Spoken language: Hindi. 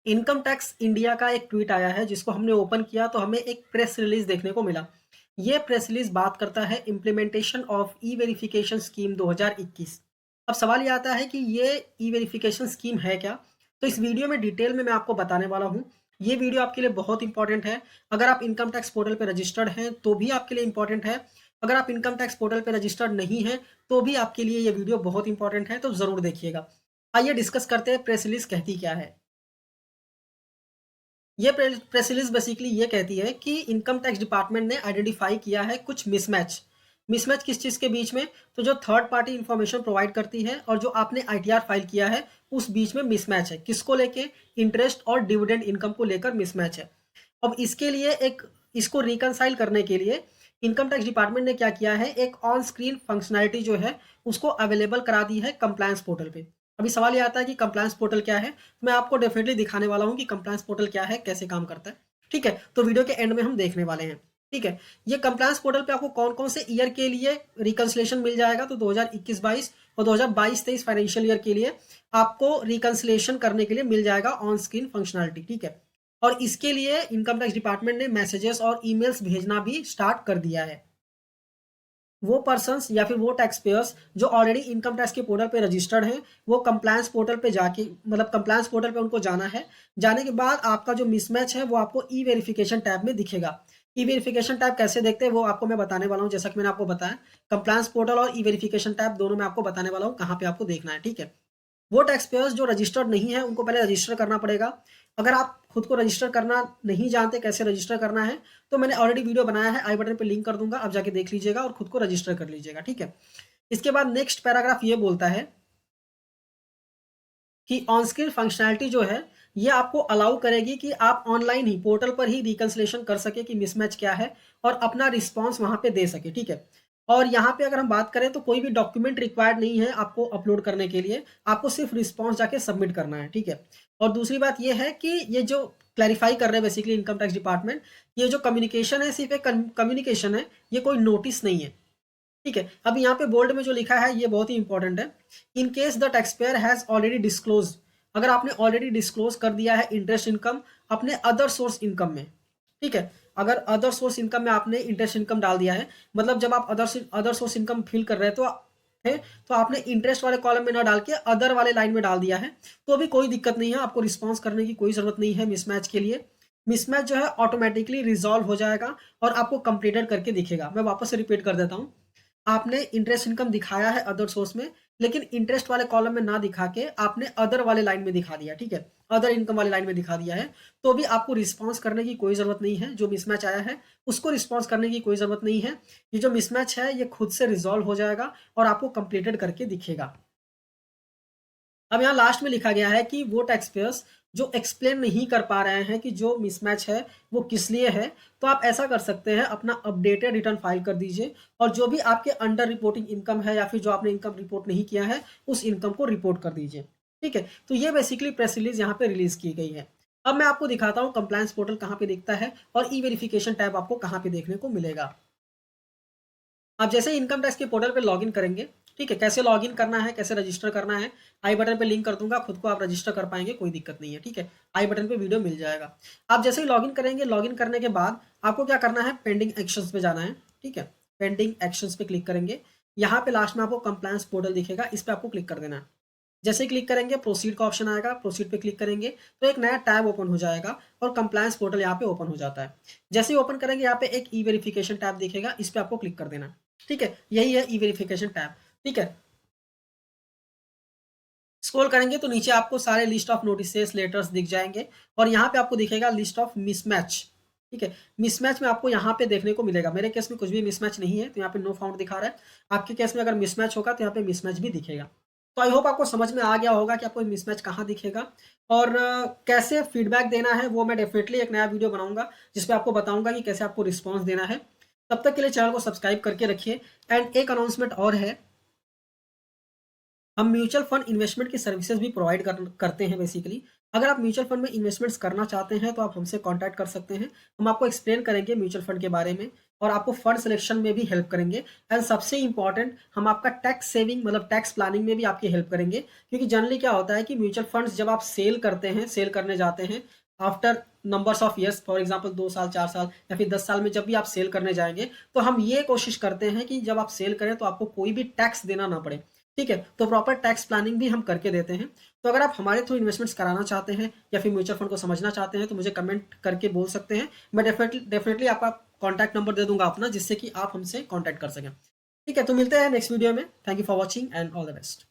इनकम टैक्स इंडिया का एक ट्वीट आया है जिसको हमने ओपन किया तो हमें एक प्रेस रिलीज देखने को मिला। ये प्रेस रिलीज बात करता है implementation of E verification scheme 2021। अब सवाल ये आता है कि ये ई वेरिफिकेशन स्कीम है क्या। तो इस वीडियो में डिटेल में मैं आपको बताने वाला हूँ। ये वीडियो आपके लिए बहुत इंपॉर्टेंट है। अगर आप इनकम टैक्स पोर्टल पर रजिस्टर्ड हैं तो भी आपके लिए इंपॉर्टेंट है। अगर आप इनकम टैक्स पोर्टल पर रजिस्टर्ड नहीं है तो भी आपके लिए ये वीडियो बहुत इंपॉर्टेंट है, तो जरूर देखिएगा। आइए डिस्कस करते हैं प्रेस रिलीज कहती क्या है। ये प्रेस रिलीज बेसिकली ये कहती है कि इनकम टैक्स डिपार्टमेंट ने आइडेंटिफाई किया है कुछ मिसमैच। मिसमैच किस चीज़ के बीच में? तो जो थर्ड पार्टी इंफॉर्मेशन प्रोवाइड करती है और जो आपने आईटीआर फाइल किया है उस बीच में मिसमैच है। किसको लेके? इंटरेस्ट और डिविडेंड इनकम को लेकर मिसमैच है। अब इसके लिए एक इसको रिकनसाइल करने के लिए इनकम टैक्स डिपार्टमेंट ने क्या किया है, एक ऑन स्क्रीन फंक्शनैलिटी जो है उसको अवेलेबल करा दी है कंप्लायंस पोर्टल पे। अभी सवाल ये आता है कि कंप्लायंस पोर्टल क्या है। मैं आपको डेफिनेटली दिखाने वाला हूँ कि कंप्लायंस पोर्टल क्या है, कैसे काम करता है। ठीक है, तो वीडियो के एंड में हम देखने वाले हैं। ठीक है, ये कंप्लायंस पोर्टल पे आपको कौन कौन से ईयर के लिए रिकंसिलेशन मिल जाएगा, तो 2021-22 और 2022-23 फाइनेंशियल ईयर के लिए आपको रिकंसिलेशन करने के लिए मिल जाएगा ऑन स्क्रीन फंक्शनैलिटी। ठीक है, और इसके लिए इनकम टैक्स डिपार्टमेंट ने मैसेजेस और ईमेल्स भेजना भी स्टार्ट कर दिया है। वो पर्सन्स या फिर वो टैक्स पेयर्स जो ऑलरेडी इनकम टैक्स के पोर्टल पे रजिस्टर्ड हैं, वो कंप्लायंस पोर्टल पे जाके मतलब कंप्लायंस पोर्टल पे उनको जाना है। जाने के बाद आपका जो मिसमैच है वो आपको ई वेरिफिकेशन टैब में दिखेगा। ई वेरिफिकेशन टैब कैसे देखते हैं वो आपको मैं बताने वाला हूँ, जैसा कि मैंने आपको बताया। कंप्लायंस पोर्टल और ई वेरिफिकेशन टैब दोनों मैं आपको बताने वाला हूँ कहाँ पे आपको देखना है। ठीक है, वो टैक्स पेयर्स जो रजिस्टर्ड नहीं है उनको पहले रजिस्टर करना पड़ेगा। अगर आप खुद को रजिस्टर करना नहीं जानते कैसे रजिस्टर करना है, तो मैंने ऑलरेडी वीडियो बनाया है, आई बटन पे लिंक कर दूंगा, आप जाके देख लीजिएगा और खुद को रजिस्टर कर लीजिएगा। ठीक है, इसके बाद नेक्स्ट पैराग्राफ ये बोलता है कि ऑन स्क्रीन फंक्शनैलिटी जो है ये आपको अलाउ करेगी कि आप ऑनलाइन ही पोर्टल पर ही रिकंसिलेशन कर सके कि मिसमैच क्या है और अपना रिस्पॉन्स वहां पे दे सके। ठीक है, और यहाँ पे अगर हम बात करें तो कोई भी डॉक्यूमेंट रिक्वायर्ड नहीं है आपको अपलोड करने के लिए, आपको सिर्फ रिस्पॉन्स जाके सबमिट करना है। ठीक है, और दूसरी बात ये है कि ये जो क्लैरिफाई कर रहे हैं बेसिकली इनकम टैक्स डिपार्टमेंट, ये जो कम्युनिकेशन है सिर्फ एक कम्युनिकेशन है, ये कोई नोटिस नहीं है। ठीक है, अब यहाँ पे बोल्ड में जो लिखा है ये बहुत ही इंपॉर्टेंट है। In case the tax payer has already disclose, अगर आपने ऑलरेडी डिस्क्लोज कर दिया है इंटरेस्ट इनकम अपने अदर सोर्स इनकम में। ठीक है, अगर अदर सोर्स इनकम में आपने इंटरेस्ट इनकम डाल दिया है, मतलब जब आप अदर सोर्स इनकम फिल कर रहे हैं तो आपने इंटरेस्ट वाले कॉलम में ना डाल के अदर वाले लाइन में डाल दिया है, तो भी कोई दिक्कत नहीं है, आपको रिस्पॉन्स करने की कोई जरूरत नहीं है मिसमैच के लिए। मिसमैच जो है ऑटोमेटिकली रिजॉल्व हो जाएगा और आपको कंप्लीटेड करके दिखेगा। मैं वापस से रिपीट कर देता हूँ। आपने इंटरेस्ट इनकम दिखाया है अदर सोर्स में, लेकिन इंटरेस्ट वाले कॉलम में ना दिखा के आपने अदर वाले लाइन में दिखा दिया। ठीक है, अदर इनकम वाले लाइन में दिखा दिया है, तो भी आपको रिस्पॉन्स करने की कोई ज़रूरत नहीं है। जो मिसमैच आया है उसको रिस्पॉन्स करने की कोई ज़रूरत नहीं है। ये जो मिसमैच है ये खुद से रिजॉल्व हो जाएगा और आपको कंप्लीटेड करके दिखेगा। अब यहाँ लास्ट में लिखा गया है कि वो टैक्स पेयर्स जो एक्सप्लेन नहीं कर पा रहे हैं कि जो मिसमैच है वो किस लिए है, तो आप ऐसा कर सकते हैं, अपना अपडेटेड रिटर्न फाइल कर दीजिए और जो भी आपके अंडर रिपोर्टिंग इनकम है या फिर जो आपने इनकम रिपोर्ट नहीं किया है उस इनकम को रिपोर्ट कर दीजिए। ठीक है, तो ये बेसिकली प्रेस रिलीज यहाँ पे रिलीज की गई है। अब मैं आपको दिखाता हूँ कंप्लायंस पोर्टल कहाँ पे दिखता है और ई वेरिफिकेशन टैब आपको कहाँ पे देखने को मिलेगा। आप जैसे ही इनकम टैक्स के पोर्टल पे लॉगिन करेंगे, ठीक है, कैसे लॉगिन करना है, कैसे रजिस्टर करना है, आई बटन पे लिंक कर दूंगा, खुद को आप रजिस्टर कर पाएंगे, कोई दिक्कत नहीं है। ठीक है, आई बटन पे वीडियो मिल जाएगा। आप जैसे ही लॉगिन करेंगे, लॉगिन करने के बाद आपको क्या करना है, पेंडिंग एक्शंस पे जाना है। ठीक है, पेंडिंग एक्शंस पे क्लिक करेंगे, यहाँ पे लास्ट में आपको कंप्लायंस पोर्टल दिखेगा, इस पर आपको क्लिक कर देना है। जैसे ही क्लिक करेंगे प्रोसीड का ऑप्शन आएगा, प्रोसीड पे क्लिक करेंगे तो एक नया टैब ओपन हो जाएगा और कंप्लायंस पोर्टल यहाँ पे ओपन हो जाता है। जैसे ही ओपन करेंगे यहाँ पे एक ई वेरिफिकेशन टैब दिखेगा, इस पे आपको क्लिक कर देना। ठीक है, यही है ई वेरिफिकेशन टैब। ठीक है, स्क्रॉल करेंगे तो नीचे आपको सारे लिस्ट ऑफ नोटिसेस लेटर्स दिख जाएंगे और यहाँ पे आपको दिखेगा लिस्ट ऑफ मिसमैच। ठीक है, मिसमैच में आपको यहाँ पे देखने को मिलेगा। मेरे केस में कुछ भी मिसमैच नहीं है तो यहाँ पे नो फाउंड दिखा रहा है। आपके केस में अगर मिसमैच होगा तो यहाँ पे मिसमैच भी दिखेगा। तो आई होप आपको समझ में आ गया होगा कि आपको मिसमैच कहाँ दिखेगा और कैसे फीडबैक देना है। वो मैं डेफिनेटली एक नया वीडियो बनाऊंगा जिसपे आपको बताऊंगा कि कैसे आपको रिस्पॉन्स देना है। तब तक के लिए चैनल को सब्सक्राइब करके रखिए। एंड एक अनाउंसमेंट और है, हम म्यूचुअल फंड इन्वेस्टमेंट की सर्विसेज भी प्रोवाइड करते हैं बेसिकली। अगर आप म्यूचुअल फंड में इन्वेस्टमेंट्स करना चाहते हैं तो आप हमसे कॉन्टैक्ट कर सकते हैं। हम आपको एक्सप्लेन करेंगे म्यूचुअल फंड के बारे में और आपको फंड सिलेक्शन में भी हेल्प करेंगे। एंड सबसे इंपॉर्टेंट, हम आपका टैक्स सेविंग मतलब टैक्स प्लानिंग में भी आपकी हेल्प करेंगे, क्योंकि जनरली क्या होता है कि म्यूचुअल फंड्स जब आप सेल करते हैं, सेल करने जाते हैं after numbers of years, for example 2 साल 4 साल या फिर 10 साल में जब भी आप सेल करने जाएंगे, तो हम ये कोशिश करते हैं कि जब आप सेल करें तो आपको कोई भी टैक्स देना ना पड़े। ठीक है, तो प्रॉपर टैक्स प्लानिंग भी हम करके देते हैं। तो अगर आप हमारे थ्रू इन्वेस्टमेंट्स कराना चाहते हैं या फिर म्यूचुअल फंड को समझना चाहते हैं तो मुझे कमेंट करके बोल सकते हैं। मैं डेफिनेटली आपका कॉन्टैक्ट नंबर दे दूंगा अपना, जिससे कि आप हमसे कॉन्टैक्ट कर सकें। ठीक है, तो मिलते हैं नेक्स्ट वीडियो में। Thank you for watching and all the best.